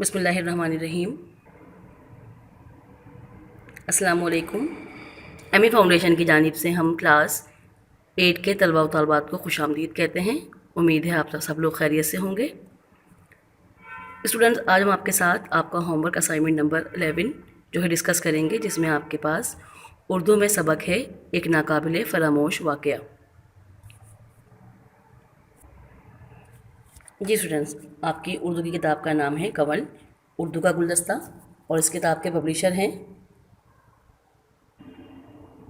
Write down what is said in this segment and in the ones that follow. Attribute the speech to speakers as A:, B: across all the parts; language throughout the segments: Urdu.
A: بسم اللہ الرحمن الرحیم۔ السلام علیکم۔ ایم ای فاؤنڈیشن کی جانب سے ہم کلاس 8 کے طلباء و طالبات کو خوش آمدید کہتے ہیں۔ امید ہے آپ سب لوگ خیریت سے ہوں گے۔ اسٹوڈنٹس، آج ہم آپ کے ساتھ آپ کا ہوم ورک اسائنمنٹ نمبر 11 جو ہے ڈسکس کریں گے، جس میں آپ کے پاس اردو میں سبق ہے ایک ناقابل فراموش واقعہ۔ جی اسٹوڈنٹس، آپ کی اردو کی کتاب کا نام ہے کنول اردو کا گلدستہ، اور اس کتاب کے پبلیشر ہیں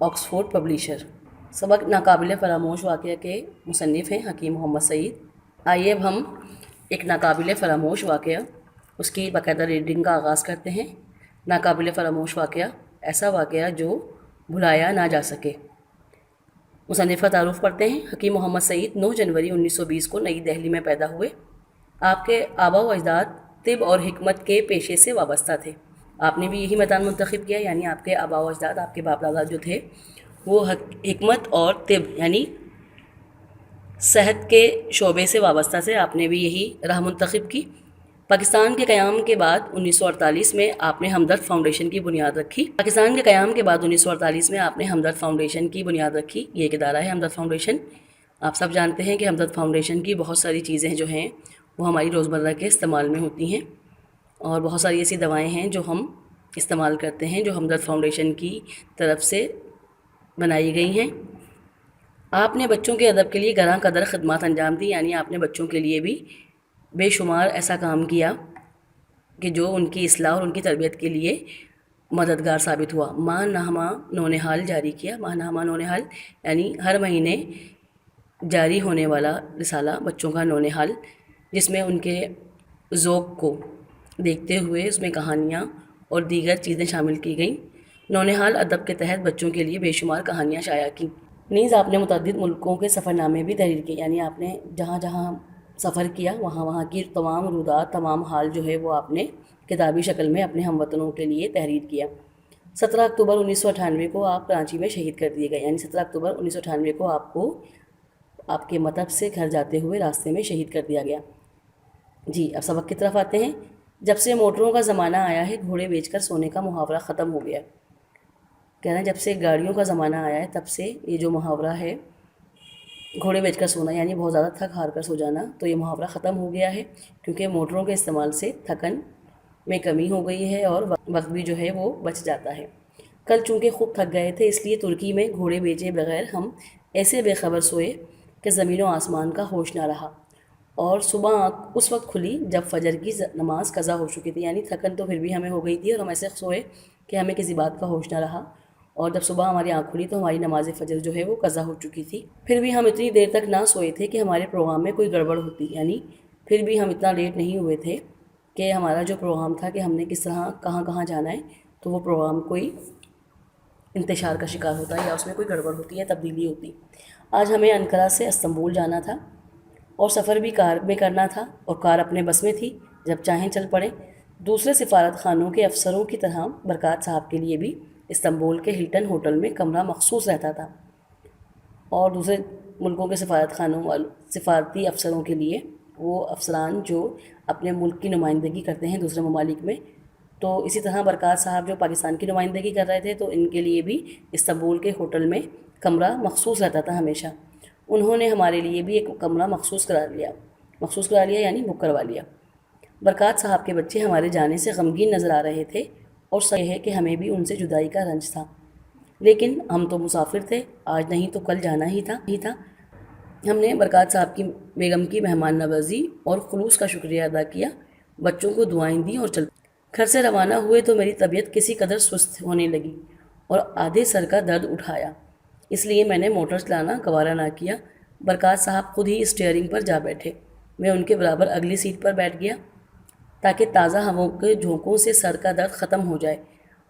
A: آکسفورڈ پبلیشر۔ سبق ناقابل فراموش واقعہ کے مصنف ہیں حکیم محمد سعید۔ آئیے اب ہم ایک ناقابل فراموش واقعہ اس کی باقاعدہ ریڈنگ کا آغاز کرتے ہیں۔ ناقابل فراموش واقعہ، ایسا واقعہ جو بھلایا نہ جا سکے۔ مصنف کا تعارف پڑھتے ہیں۔ حکیم محمد سعید 9 جنوری 1920 کو نئی دہلی میں پیدا ہوئے۔ آپ کے آبا و اجداد طب اور حکمت کے پیشے سے وابستہ تھے۔ آپ نے بھی یہی میدان منتخب کیا، یعنی آپ کے آبا و اجداد، آپ کے باپ دادا جو تھے وہ حکمت اور طب یعنی صحت کے شعبے سے وابستہ سے، آپ نے بھی یہی راہ منتخب کی۔ پاکستان کے قیام کے بعد 1948 میں آپ نے ہمدرد فاؤنڈیشن کی بنیاد رکھی۔ پاکستان کے قیام کے بعد 1948 میں آپ نے ہمدرد فاؤنڈیشن کی بنیاد رکھی۔ یہ ایک ادارہ ہے ہمدرد فاؤنڈیشن۔ آپ سب جانتے ہیں کہ ہمدرد فاؤنڈیشن کی بہت ساری چیزیں جو ہیں وہ ہماری روزمرہ کے استعمال میں ہوتی ہیں، اور بہت ساری ایسی دوائیں ہیں جو ہم استعمال کرتے ہیں جو ہمدرد فاؤنڈیشن کی طرف سے بنائی گئی ہیں۔ آپ نے بچوں کے ادب کے لیے گراں قدر خدمات انجام دی، یعنی آپ نے بچوں کے لیے بھی بے شمار ایسا کام کیا کہ جو ان کی اصلاح اور ان کی تربیت کے لیے مددگار ثابت ہوا۔ ماہ نامہ نونہال جاری کیا۔ ماہ نامہ نونہال یعنی ہر مہینے جاری ہونے والا رسالہ بچوں کا نونہال، جس میں ان کے ذوق کو دیکھتے ہوئے اس میں کہانیاں اور دیگر چیزیں شامل کی گئیں۔ نونہال ادب کے تحت بچوں کے لیے بے شمار کہانیاں شائع کیں۔ نیز آپ نے متعدد ملکوں کے سفر نامے بھی تحریر کیے، یعنی آپ نے جہاں جہاں سفر کیا وہاں کی تمام رودات، تمام حال جو ہے وہ آپ نے کتابی شکل میں اپنے ہم وطنوں کے لیے تحریر کیا۔ 17 اکتوبر 1998 کو آپ کراچی میں شہید کر دیے گئے، یعنی 17 اکتوبر 1998 کو آپ کو آپ کے مطب سے گھر جاتے ہوئے راستے میں شہید کر دیا گیا۔ جی، اب سبق کی طرف آتے ہیں۔ جب سے موٹروں کا زمانہ آیا ہے، گھوڑے بیچ کر سونے کا محاورہ ختم ہو گیا۔ کہہ رہے ہیں جب سے گاڑیوں کا زمانہ آیا ہے تب سے یہ جو محاورہ ہے گھوڑے بیچ کر سونا، یعنی بہت زیادہ تھک ہار کر سو جانا، تو یہ محاورہ ختم ہو گیا ہے، کیونکہ موٹروں کے استعمال سے تھکن میں کمی ہو گئی ہے اور وقت بھی جو ہے وہ بچ جاتا ہے۔ کل چونکہ خوب تھک گئے تھے، اس لیے ترکی میں گھوڑے بیچے بغیر ہم ایسے بے خبر سوئے کہ زمین و آسمان کا ہوش نہ رہا، اور صبح آنکھ اس وقت کھلی جب فجر کی نماز قضا ہو چکی تھی، یعنی تھکن تو پھر بھی ہمیں ہو گئی تھی اور ہم ایسے سوئے کہ ہمیں کسی بات کا ہوش نہ رہا، اور جب صبح ہماری آنکھ کھلی تو ہماری نماز فجر جو ہے وہ قضا ہو چکی تھی۔ پھر بھی ہم اتنی دیر تک نہ سوئے تھے کہ ہمارے پروگرام میں کوئی گڑبڑ ہوتی، یعنی پھر بھی ہم اتنا لیٹ نہیں ہوئے تھے کہ ہمارا جو پروگرام تھا کہ ہم نے کس طرح کہاں کہاں جانا ہے، تو وہ پروگرام کوئی انتشار کا شکار ہوتا ہے یا اس میں کوئی گڑبڑ ہوتی ہے، تبدیلی ہوتی۔ آج ہمیں انقرہ سے استنبول جانا تھا اور سفر بھی کار میں کرنا تھا، اور کار اپنے بس میں تھی، جب چاہیں چل پڑیں۔ دوسرے سفارت خانوں کے افسروں کی طرح برکات صاحب کے لیے بھی استنبول کے ہلٹن ہوٹل میں کمرہ مخصوص رہتا تھا، اور دوسرے ملکوں کے سفارتی افسروں کے لیے، وہ افسران جو اپنے ملک کی نمائندگی کرتے ہیں دوسرے ممالک میں، تو اسی طرح برکات صاحب جو پاکستان کی نمائندگی کر رہے تھے تو ان کے لیے بھی استنبول کے ہوٹل میں کمرہ مخصوص رہتا تھا ہمیشہ۔ انہوں نے ہمارے لیے بھی ایک کمرہ مخصوص کرا لیا یعنی بک کروا لیا۔ برکات صاحب کے بچے ہمارے جانے سے غمگین نظر آ رہے تھے، اور سچ یہ ہے کہ ہمیں بھی ان سے جدائی کا رنج تھا، لیکن ہم تو مسافر تھے، آج نہیں تو کل جانا ہی تھا۔ ہم نے برکات صاحب کی بیگم کی مہمان نوازی اور خلوص کا شکریہ ادا کیا، بچوں کو دعائیں دیں اور چل گھر سے روانہ ہوئے تو میری طبیعت کسی قدر سست ہونے لگی اور آدھے سر کا درد اٹھایا، اس لیے میں نے موٹر چلانا گوارا نہ کیا۔ برکات صاحب خود ہی اسٹیئرنگ پر جا بیٹھے، میں ان کے برابر اگلی سیٹ پر بیٹھ گیا تاکہ تازہ ہواؤں کے جھونکوں سے سر کا درد ختم ہو جائے۔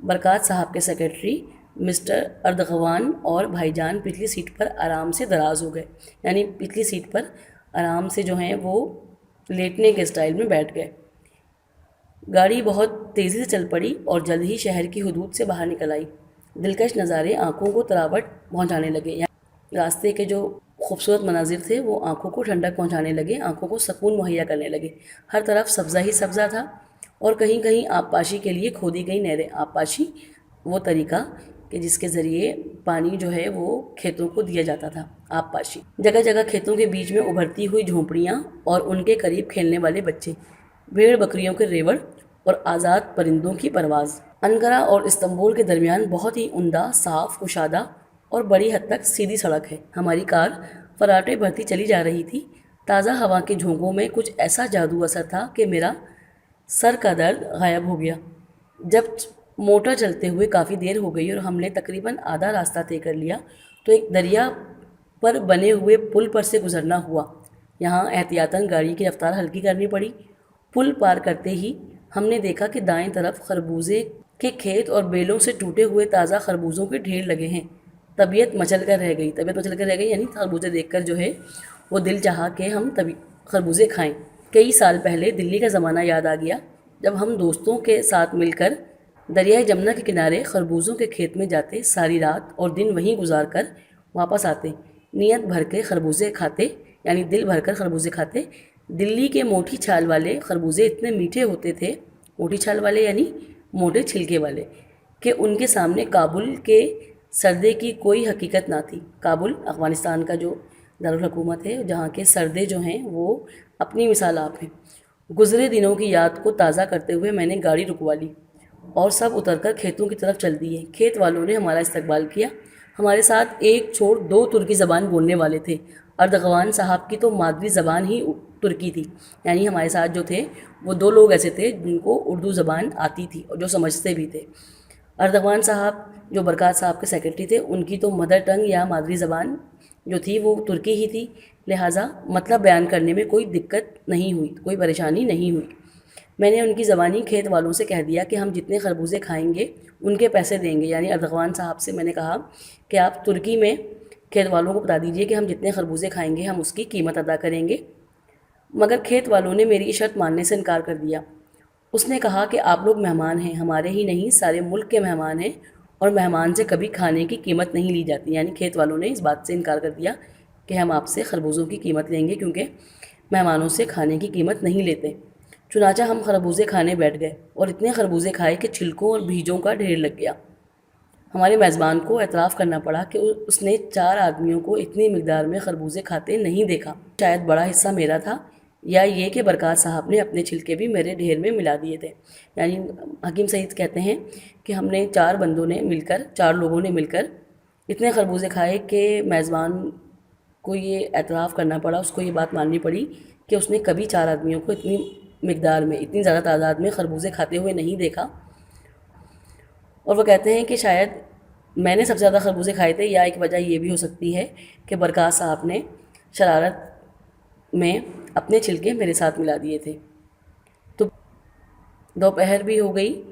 A: برکات صاحب کے سیکرٹری مسٹر اردغوان اور بھائی جان پچھلی سیٹ پر آرام سے دراز ہو گئے، یعنی پچھلی سیٹ پر آرام سے جو ہیں وہ لیٹنے کے اسٹائل میں بیٹھ گئے۔ گاڑی بہت تیزی سے چل پڑی اور جلد ہی شہر کی حدود سے باہر نکل آئی۔ دلکش نظارے آنکھوں کو تراوٹ پہنچانے لگے، یعنی راستے کے جو خوبصورت مناظر تھے وہ آنکھوں کو ٹھنڈک پہنچانے لگے، آنکھوں کو سکون مہیا کرنے لگے۔ ہر طرف سبزہ ہی سبزہ تھا اور کہیں کہیں آبپاشی کے لیے کھودی گئی نہریں۔ آبپاشی وہ طریقہ کہ جس کے ذریعے پانی جو ہے وہ کھیتوں کو دیا جاتا تھا، آبپاشی۔ جگہ جگہ کھیتوں کے بیچ میں ابھرتی ہوئی جھونپڑیاں اور ان کے قریب کھیلنے والے بچے، بھیڑ بکریوں کے ریوڑ اور آزاد پرندوں کی پرواز۔ انقرہ اور استنبول کے درمیان بہت ہی عمدہ، صاف، کشادہ اور بڑی حد تک سیدھی سڑک ہے۔ ہماری کار فراٹے بھرتی چلی جا رہی تھی۔ تازہ ہوا کے جھونکوں میں کچھ ایسا جادو اثر تھا کہ میرا سر کا درد غائب ہو گیا۔ جب موٹر چلتے ہوئے کافی دیر ہو گئی اور ہم نے تقریباً آدھا راستہ طے کر لیا تو ایک دریا پر بنے ہوئے پل پر سے گزرنا ہوا۔ یہاں احتیاطاً گاڑی کی رفتار ہلکی کرنی پڑی۔ پل پار کرتے ہی ہم نے دیکھا کہ دائیں طرف خربوزے کے کھیت اور بیلوں سے ٹوٹے ہوئے تازہ خربوزوں کے ڈھیر لگے ہیں۔ طبیعت مچل کر رہ گئی یعنی خربوزے دیکھ کر جو ہے وہ دل چاہا کہ ہم خربوزے کھائیں۔ کئی سال پہلے دلی کا زمانہ یاد آ گیا جب ہم دوستوں کے ساتھ مل کر دریائے جمنا کے کنارے خربوزوں کے کھیت میں جاتے، ساری رات اور دن وہیں گزار کر واپس آتے، نیت بھر کے خربوزے کھاتے، یعنی دل بھر کر خربوزے کھاتے۔ دلی کے موٹی چھال والے خربوزے اتنے میٹھے ہوتے تھے، موٹی چھال والے یعنی موٹے چھلکے والے، کہ ان کے سامنے کابل کے سردے کی کوئی حقیقت نہ تھی۔ کابل افغانستان کا جو دارالحکومت ہے، جہاں کے سردے جو ہیں وہ اپنی مثال آپ ہیں۔ گزرے دنوں کی یاد کو تازہ کرتے ہوئے میں نے گاڑی رکوا لی اور سب اتر کر کھیتوں کی طرف چل دیے۔ کھیت والوں نے ہمارا استقبال کیا۔ ہمارے ساتھ ایک چھوڑ دو ترکی زبان بولنے والے تھے۔ اردغوان صاحب کی تو مادری زبان ہی ترکی تھی، یعنی ہمارے ساتھ جو تھے وہ دو لوگ ایسے تھے جن کو اردو زبان آتی تھی اور جو سمجھتے بھی تھے۔ اردغوان صاحب جو برکات صاحب کے سیکرٹری تھے، ان کی تو مدر ٹنگ یا مادری زبان جو تھی وہ ترکی ہی تھی، لہٰذا مطلب بیان کرنے میں کوئی دقت نہیں ہوئی، کوئی پریشانی نہیں ہوئی۔ میں نے ان کی زبانی کھیت والوں سے کہہ دیا کہ ہم جتنے خربوزے کھائیں گے ان کے پیسے دیں گے، یعنی اردغوان صاحب سے میں نے کہا کہ آپ ترکی میں کھیت والوں کو بتا دیجئے کہ ہم جتنے خربوزے کھائیں گے ہم اس کی قیمت ادا کریں گے۔ مگر کھیت والوں نے میری شرط ماننے سے انکار کر دیا۔ اس نے کہا کہ آپ لوگ مہمان ہیں، ہمارے ہی نہیں سارے ملک کے مہمان ہیں، اور مہمان سے کبھی کھانے کی قیمت نہیں لی جاتی۔ یعنی کھیت والوں نے اس بات سے انکار کر دیا کہ ہم آپ سے خربوزوں کی قیمت لیں گے کیونکہ مہمانوں سے کھانے کی قیمت نہیں لیتے۔ چنانچہ ہم خربوزے کھانے بیٹھ گئے اور اتنے خربوزے کھائے کہ چھلکوں اور بیجوں کا ڈھیر لگ گیا۔ ہمارے میزبان کو اعتراف کرنا پڑا کہ اس نے 4 آدمیوں کو اتنی مقدار میں خربوزے کھاتے نہیں دیکھا۔ شاید بڑا حصہ میرا تھا یا یہ کہ برکات صاحب نے اپنے چھلکے بھی میرے ڈھیر میں ملا دیے تھے۔ یعنی حکیم سعید کہتے ہیں کہ ہم نے 4 لوگوں نے مل کر اتنے خربوزے کھائے کہ میزبان کو یہ اعتراف کرنا پڑا، اس کو یہ بات ماننی پڑی کہ اس نے کبھی 4 آدمیوں کو اتنی مقدار میں، اتنی زیادہ تعداد میں خربوزے کھاتے ہوئے نہیں دیکھا۔ اور وہ کہتے ہیں کہ شاید میں نے سب سے زیادہ خربوزے کھائے تھے، یا ایک وجہ یہ بھی ہو سکتی ہے کہ برکات صاحب نے شرارت میں اپنے چھلکے میرے ساتھ ملا دیے تھے۔ تو دوپہر بھی ہو گئی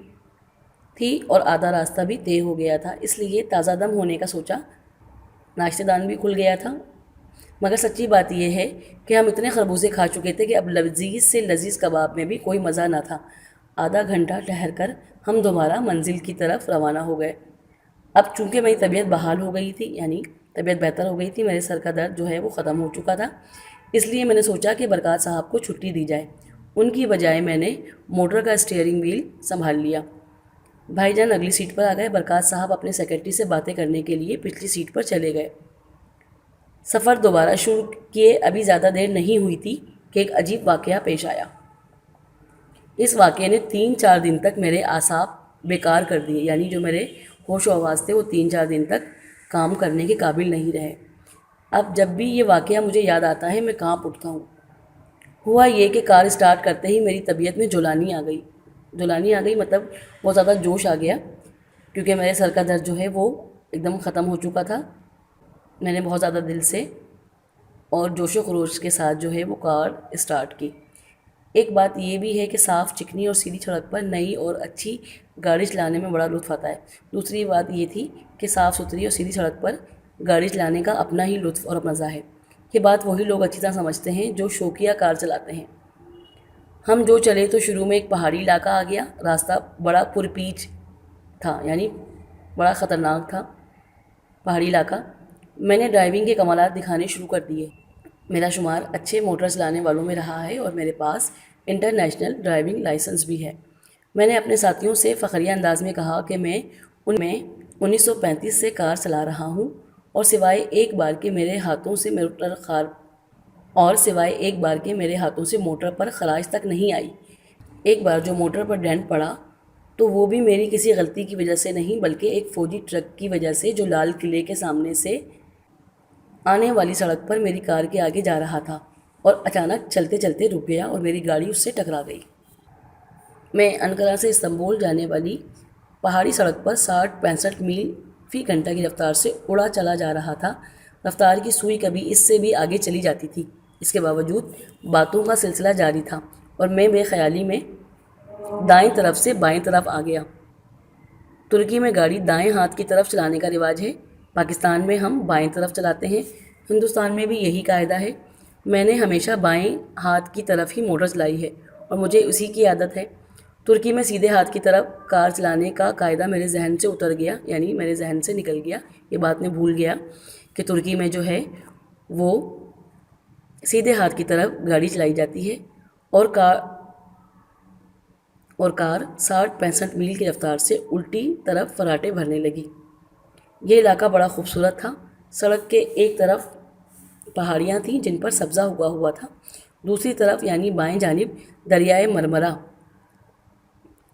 A: تھی اور آدھا راستہ بھی طے ہو گیا تھا، اس لیے تازہ دم ہونے کا سوچا۔ ناشتے دان بھی کھل گیا تھا، مگر سچی بات یہ ہے کہ ہم اتنے خربوزے کھا چکے تھے کہ اب لذیذ سے لذیذ کباب میں بھی کوئی مزہ نہ تھا۔ آدھا گھنٹہ ٹھہر کر ہم دوبارہ منزل کی طرف روانہ ہو گئے۔ اب چونکہ میری طبیعت بحال ہو گئی تھی، یعنی طبیعت بہتر ہو گئی تھی، میرے سر کا درد جو ہے وہ ختم ہو چکا تھا، اس لیے میں نے سوچا کہ برکات صاحب کو چھٹی دی جائے۔ ان کی بجائے میں نے موٹر کا اسٹیئرنگ وہیل سنبھال لیا۔ بھائی جان اگلی سیٹ پر آ گئے۔ برکات صاحب اپنے سیکرٹری سے باتیں کرنے کے لیے پچھلی سیٹ پر چلے گئے۔ سفر دوبارہ شروع کیے ابھی زیادہ دیر نہیں ہوئی تھی کہ ایک عجیب واقعہ پیش آیا۔ اس واقعے نے 3-4 دن تک میرے اعصاب بیکار کر دیے، یعنی جو میرے ہوش و حواس تھے وہ 3-4 دن تک کام کرنے کے قابل نہیں رہے۔ اب جب بھی یہ واقعہ مجھے یاد آتا ہے میں کانپ اٹھتا ہوں۔ ہوا یہ کہ کار اسٹارٹ کرتے ہی میری طبیعت میں جولانی آ گئی مطلب بہت زیادہ جوش آ گیا، کیونکہ میرے سر کا درد جو ہے وہ ایک دم ختم ہو چکا تھا۔ میں نے بہت زیادہ دل سے اور جوش و خروش کے ساتھ جو ہے وہ کار اسٹارٹ کی۔ ایک بات یہ بھی ہے کہ صاف، چکنی اور سیدھی سڑک پر نئی اور اچھی گاڑی چلانے میں بڑا لطف آتا ہے۔ دوسری بات یہ تھی کہ صاف ستھری اور سیدھی سڑک پر گاڑی چلانے کا اپنا ہی لطف اور مزہ ہے۔ یہ بات وہی لوگ اچھی طرح سمجھتے ہیں جو شوقیہ کار چلاتے ہیں۔ ہم جو چلے تو شروع میں ایک پہاڑی علاقہ آ گیا۔ راستہ بڑا پرپیچ تھا، یعنی بڑا خطرناک تھا پہاڑی علاقہ۔ میں نے ڈرائیونگ کے کمالات دکھانے شروع کر دیے۔ میرا شمار اچھے موٹر چلانے والوں میں رہا ہے اور میرے پاس انٹرنیشنل ڈرائیونگ لائسنس بھی ہے۔ میں نے اپنے ساتھیوں سے فخریہ انداز میں کہا کہ میں 1935 سے کار چلا رہا ہوں اور سوائے ایک بار کے میرے ہاتھوں سے موٹر پر خراش تک نہیں آئی۔ ایک بار جو موٹر پر ڈینٹ پڑا تو وہ بھی میری کسی غلطی کی وجہ سے نہیں بلکہ ایک فوجی ٹرک کی وجہ سے جو لال قلعے کے سامنے سے آنے والی سڑک پر میری کار کے آگے جا رہا تھا اور اچانک چلتے چلتے رک گیا اور میری گاڑی اس سے ٹکرا گئی۔ میں انقرہ سے استنبول جانے والی پہاڑی سڑک پر 60-65 میل فی گھنٹہ کی رفتار سے اڑا چلا جا رہا تھا۔ رفتار کی سوئی کبھی اس سے بھی آگے چلی جاتی تھی۔ اس کے باوجود باتوں کا سلسلہ جاری تھا اور میں بے خیالی میں دائیں طرف سے بائیں طرف آ گیا۔ ترکی میں گاڑی دائیں ہاتھ کی طرف چلانے کا رواج ہے، پاکستان میں ہم بائیں طرف چلاتے ہیں، ہندوستان میں بھی یہی قاعدہ ہے۔ میں نے ہمیشہ بائیں ہاتھ کی طرف ہی موٹر چلائی ہے اور مجھے اسی کی عادت ہے۔ ترکی میں سیدھے ہاتھ کی طرف کار چلانے کا قاعدہ میرے ذہن سے اتر گیا، یعنی میرے ذہن سے نکل گیا، یہ بات میں بھول گیا کہ ترکی میں جو ہے وہ سیدھے ہاتھ کی طرف گاڑی چلائی جاتی ہے اور کار 60-65 میل کی رفتار سے الٹی طرف فراٹے بھرنے لگی۔ یہ علاقہ بڑا خوبصورت تھا۔ سڑک کے ایک طرف پہاڑیاں تھیں جن پر سبزہ اگا ہوا تھا، دوسری طرف یعنی بائیں جانب دریائے مرمرا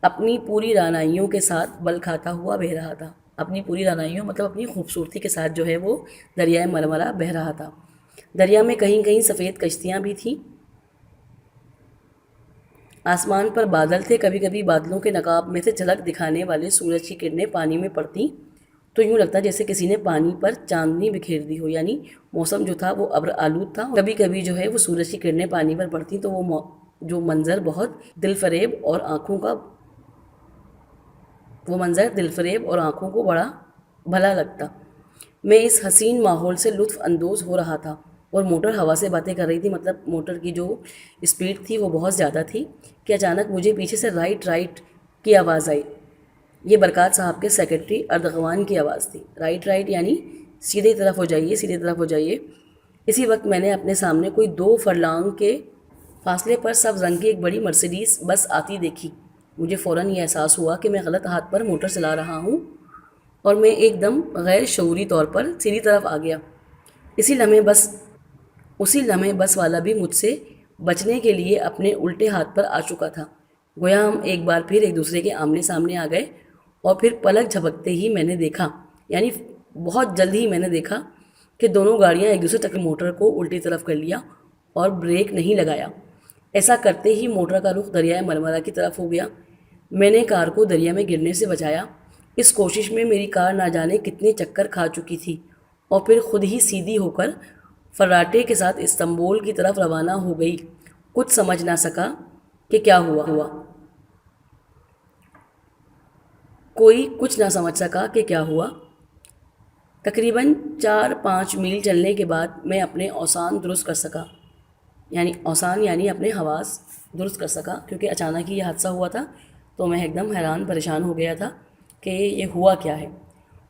A: اپنی پوری رانائیوں کے ساتھ بل کھاتا ہوا بہہ رہا تھا۔ اپنی پوری رانائیوں مطلب اپنی خوبصورتی کے ساتھ جو ہے وہ دریائے مرمرا بہہ رہا تھا۔ دریا میں کہیں کہیں سفید کشتیاں بھی تھیں۔ آسمان پر بادل تھے، کبھی کبھی بادلوں کے نقاب میں سے جھلک دکھانے والے سورج کی کرنیں پانی میں پڑتی تو یوں لگتا جیسے کسی نے پانی پر چاندنی بکھیر دی ہو، یعنی موسم جو تھا وہ ابر آلود تھا۔ کبھی کبھی جو ہے وہ سورج کی کرنیں پانی پر پڑتی تو وہ جو منظر بہت دل فریب اور آنکھوں کو بڑا بھلا لگتا۔ میں اس حسین ماحول سے لطف اندوز ہو رہا تھا اور موٹر ہوا سے باتیں کر رہی تھی، مطلب موٹر کی جو اسپیڈ تھی وہ بہت زیادہ تھی کہ اچانک مجھے پیچھے سے رائٹ کی آواز آئی۔ یہ برکات صاحب کے سیکرٹری اردغوان کی آواز تھی۔ رائٹ یعنی سیدھے طرف ہو جائیے۔ اسی وقت میں نے اپنے سامنے کوئی 2 فرلانگ کے فاصلے پر سبز رنگ کی ایک بڑی مرسیڈیز بس آتی دیکھی۔ مجھے فوراً یہ احساس ہوا کہ میں غلط ہاتھ پر موٹر چلا رہا ہوں اور میں ایک دم غیر شعوری طور پر سیدھی طرف آ گیا۔ اسی لمحے بس والا بھی مجھ سے بچنے کے لیے اپنے الٹے ہاتھ پر آ چکا تھا۔ گویا ہم ایک بار پھر ایک دوسرے کے آمنے سامنے آ گئے اور پھر پلک جھپکتے ہی میں نے دیکھا، یعنی بہت جلد ہی میں نے دیکھا کہ دونوں گاڑیاں ایک دوسرے تک موٹر کو الٹی طرف کر لیا اور بریک نہیں لگایا۔ ایسا کرتے ہی موٹر کا رخ دریائے مرمرا کی طرف ہو گیا۔ میں نے کار کو دریا میں گرنے سے بچایا۔ اس کوشش میں میری کار نہ جانے کتنے چکر کھا چکی تھی اور پھر خود ہی سیدھی ہو کر فراٹے کے ساتھ استنبول کی طرف روانہ ہو گئی۔ کچھ سمجھ نہ سکا کہ کیا ہوا۔ کوئی کچھ نہ سمجھ سکا کہ کیا ہوا۔ تقریباً 4-5 میل چلنے کے بعد میں اپنے اوزان درست کر سکا، یعنی اپنے حواس درست کر سکا، کیونکہ اچانک ہی یہ حادثہ ہوا تھا تو میں ایک دم حیران پریشان ہو گیا تھا کہ یہ ہوا کیا ہے۔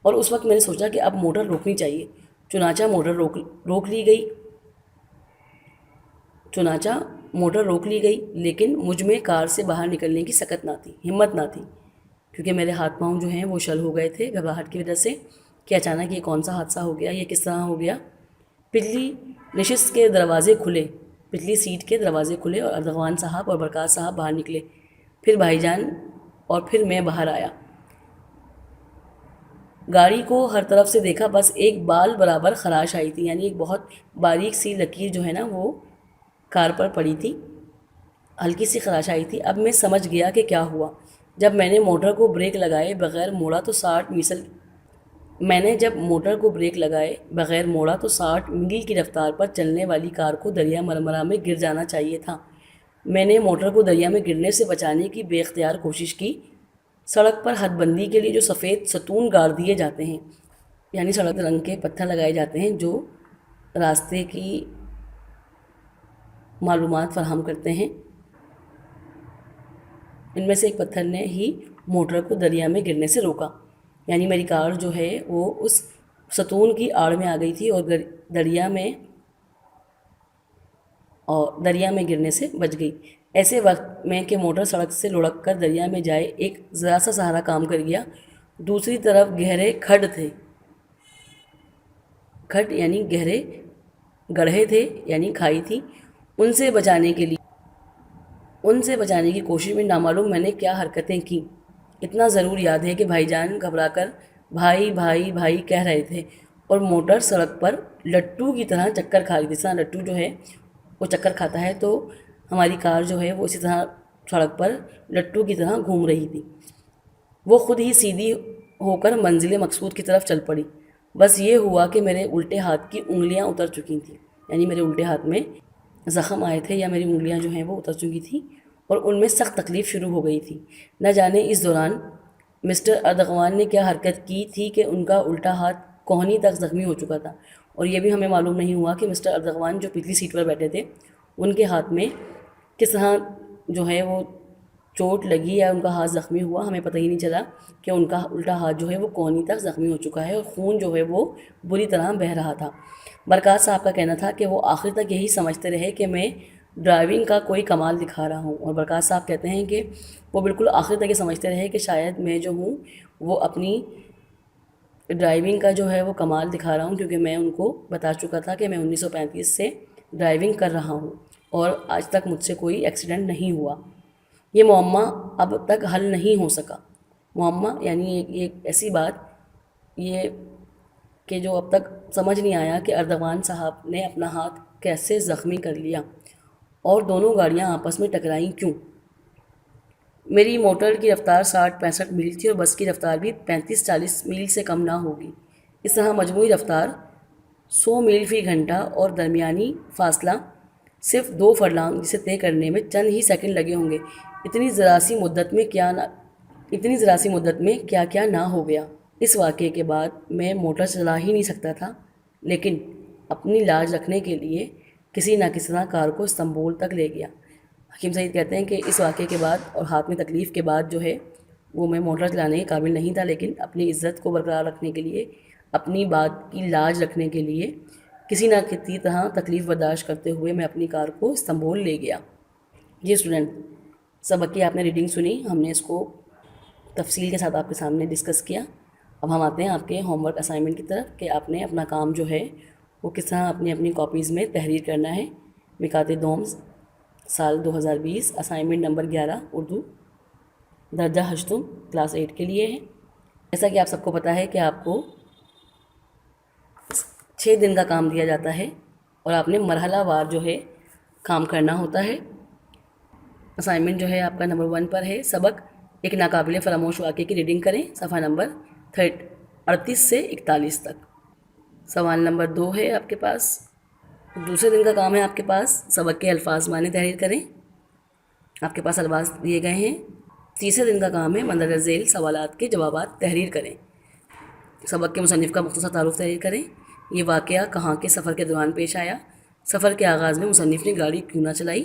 A: اور اس وقت میں نے سوچا کہ اب موٹر روکنی چاہیے، چنانچہ موٹر روک لی گئی، لیکن مجھ میں کار سے باہر نکلنے کی ہمت نہ تھی، کیونکہ میرے ہاتھ پاؤں جو ہیں وہ شل ہو گئے تھے گھبراہٹ کی وجہ سے کہ اچانک یہ کون سا حادثہ ہو گیا، یہ کس طرح ہو گیا۔ پچھلی سیٹ کے دروازے کھلے اور اردغوان صاحب اور برکات صاحب باہر نکلے، پھر بھائی جان اور پھر میں باہر آیا۔ گاڑی کو ہر طرف سے دیکھا، بس ایک بال برابر خراش آئی تھی، یعنی ایک بہت باریک سی لکیر جو ہے نا وہ کار پر پڑی تھی، ہلکی سی خراش آئی تھی۔ اب میں سمجھ گیا کہ کیا ہوا۔ جب میں نے موٹر کو بریک لگائے بغیر موڑا تو 60 میل کی رفتار پر چلنے والی کار کو دریا مرمرا میں گر جانا چاہیے تھا۔ میں نے موٹر کو دریا میں گرنے سے بچانے کی بے اختیار کوشش کی۔ سڑک پر حد بندی کے لیے جو سفید ستون گاڑ دیے جاتے ہیں، یعنی سڑک رنگ کے پتھر لگائے جاتے ہیں جو راستے کی معلومات فراہم کرتے ہیں، ان میں سے ایک پتھر نے ہی موٹر کو دریا میں گرنے سے روکا، یعنی میری کار جو ہے وہ اس ستون کی آڑ میں آ گئی تھی اور دریا میں گرنے سے بچ گئی۔ ایسے وقت میں کہ موٹر سڑک سے لڑک کر دریا میں جائے ایک ذرا سا سہارا کام کر گیا۔ دوسری طرف گہرے کھڈ تھے، کھڈ یعنی گہرے گڑھے تھے یعنی کھائی تھی۔ ان سے بچانے کی کوشش میں نامعلوم میں نے کیا حرکتیں کیں۔ اتنا ضرور یاد ہے کہ بھائی جان گھبرا کر بھائی بھائی بھائی کہہ رہے تھے اور موٹر سڑک پر لٹو کی طرح چکر کھا رہی تھی۔ جس طرح لٹو جو ہے وہ چکر کھاتا ہے، تو ہماری کار جو ہے وہ اسی طرح سڑک پر لٹو کی طرح گھوم رہی تھی۔ وہ خود ہی سیدھی ہو کر منزل مقصود کی طرف چل پڑی۔ بس یہ ہوا کہ میرے الٹے ہاتھ کی انگلیاں اتر چکی تھیں، یعنی میرے الٹے ہاتھ میں زخم آئے تھے یا میری انگلیاں جو ہیں وہ اتر چکی تھیں اور ان میں سخت تکلیف شروع ہو گئی تھی۔ نہ جانے اس دوران مسٹر اردغوان نے کیا حرکت کی تھی کہ ان کا الٹا ہاتھ کوہنی تک زخمی ہو چکا تھا، اور یہ بھی ہمیں معلوم نہیں ہوا کہ مسٹر اردغوان جو پچھلی سیٹ پر بیٹھے تھے ان کے ہاتھ میں کس طرح جو ہے وہ چوٹ لگی یا ان کا ہاتھ زخمی ہوا۔ ہمیں پتہ ہی نہیں چلا کہ ان کا الٹا ہاتھ جو ہے وہ کوہنی تک زخمی ہو چکا ہے اور خون جو ہے وہ بری طرح بہہ رہا تھا۔ برکات صاحب کا کہنا تھا کہ وہ آخر تک یہی سمجھتے رہے کہ میں ڈرائیونگ کا کوئی کمال دکھا رہا ہوں، اور برکات صاحب کہتے ہیں کہ وہ بالکل آخر تک یہ سمجھتے رہے کہ شاید میں جو ہوں وہ اپنی ڈرائیونگ کا جو ہے وہ کمال دکھا رہا ہوں، کیونکہ میں ان کو بتا چکا تھا کہ میں 1935 سے ڈرائیونگ کر رہا ہوں اور آج تک مجھ سے کوئی ایکسیڈنٹ نہیں ہوا۔ یہ معمہ اب تک حل نہیں ہو سکا۔ معمہ یعنی ایک ایسی بات یہ کہ جو اب تک سمجھ نہیں آیا کہ اردغان صاحب نے اپنا ہاتھ کیسے زخمی کر لیا اور دونوں گاڑیاں آپس میں ٹکرائیں کیوں۔ میری موٹر کی رفتار 60-65 میل تھی اور بس کی رفتار بھی 35-40 میل سے کم نہ ہوگی۔ اس طرح مجموعی رفتار 100 میل فی گھنٹہ اور درمیانی فاصلہ صرف 2 فرلانگ، جسے طے کرنے میں چند ہی سیکنڈ لگے ہوں گے۔ اتنی ذرا سی مدت میں کیا کیا نہ ہو گیا۔ اس واقعے کے بعد میں موٹر چلا ہی نہیں سکتا تھا، لیکن اپنی لاج رکھنے کے لیے کسی نہ کسی طرح کار کو استنبول تک لے گیا۔ حکیم سعید کہتے ہیں کہ اس واقعے کے بعد اور ہاتھ میں تکلیف کے بعد جو ہے وہ میں موٹر چلانے کے قابل نہیں تھا، لیکن اپنی عزت کو برقرار رکھنے کے لیے، اپنی بات کی لاج رکھنے کے لیے کسی نہ کسی طرح تکلیف برداشت کرتے ہوئے میں اپنی کار کو استنبول لے گیا۔ جی اسٹوڈنٹ، سبق کی آپ نے ریڈنگ سنی، ہم نے اس کو تفصیل کے ساتھ آپ کے سامنے ڈسکس کیا۔ اب ہم آتے ہیں آپ کے ہوم ورک اسائنمنٹ کی طرف کہ آپ نے اپنا کام جو ہے وہ کس طرح اپنی کاپیز میں تحریر کرنا ہے۔ مکات دوم سال 2020 اسائنمنٹ نمبر 11 اردو درجہ ہشتم کلاس 8 کے لیے ہے۔ جیسا کہ آپ سب کو پتہ ہے کہ آپ کو 6 دن کا کام دیا جاتا ہے اور آپ نے مرحلہ وار جو ہے کام کرنا ہوتا ہے۔ اسائنمنٹ جو ہے آپ کا نمبر 1 پر ہے، سبق ایک ناقابل فراموش واقعے کی ریڈنگ کریں، صفحہ نمبر 38 سے 41 تک۔ سوال نمبر 2 ہے آپ کے پاس، دوسرے دن کا کام ہے آپ کے پاس سبق کے الفاظ معنی تحریر کریں، آپ کے پاس الفاظ دیے گئے ہیں۔ تیسرے دن کا کام ہے مندرجہ ذیل سوالات کے جوابات تحریر کریں، سبق کے مصنف کا مختصر تعارف تحریر کریں۔ یہ واقعہ کہاں کے سفر کے دوران پیش آیا؟ سفر کے آغاز میں مصنف نے گاڑی کیوں نہ چلائی؟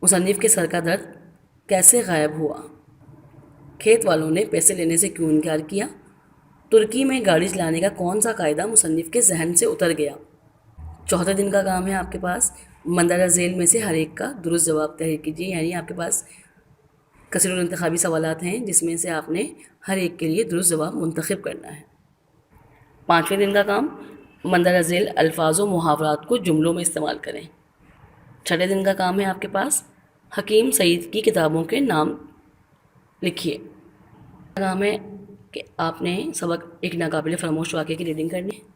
A: مصنف کے سر کا درد کیسے غائب ہوا؟ کھیت والوں نے پیسے لینے سے کیوں انکار کیا؟ ترکی میں گاڑی چلانے کا کون سا قاعدہ مصنف کے ذہن سے اتر گیا؟ چوتھے دن کا کام ہے آپ کے پاس مندرجہ ذیل میں سے ہر ایک کا درست جواب تحریر کیجیے، یعنی آپ کے پاس کثیر الانتخابی سوالات ہیں جس میں سے آپ نے ہر ایک کے لیے درست جواب منتخب کرنا ہے۔ پانچویں دن کا کام مندرجہ ذیل الفاظ و محاورات کو جملوں میں استعمال کریں۔ چھٹے دن کا کام ہے آپ کے پاس حکیم سعید کی کتابوں کے نام لکھیے۔ کام ہے کہ آپ نے سبق ایک ناقابل فراموش واقعے کی ریڈنگ کرنی ہے۔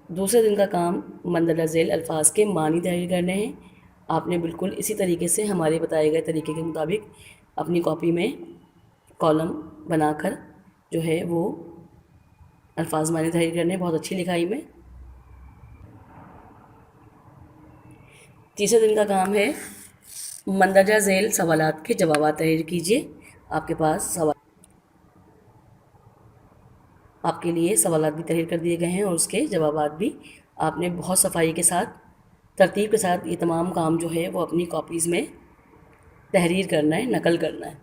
A: دوسرے دن کا کام مندرجہ ذیل الفاظ کے معنی تحریر کرنے ہیں۔ آپ نے بالکل اسی طریقے سے ہمارے بتائے گئے طریقے کے مطابق اپنی کاپی میں کالم بنا کر جو ہے وہ الفاظ معنی تحریر کرنے ہیں، بہت اچھی لکھائی میں۔ تیسرے دن کا کام ہے مندرجہ ذیل سوالات کے جوابات تحریر کیجیے۔ آپ کے پاس آپ کے لیے سوالات بھی تحریر کر دیے گئے ہیں اور اس کے جوابات بھی۔ آپ نے بہت صفائی کے ساتھ، ترتیب کے ساتھ یہ تمام کام جو ہے وہ اپنی کاپیز میں تحریر کرنا ہے، نقل کرنا ہے۔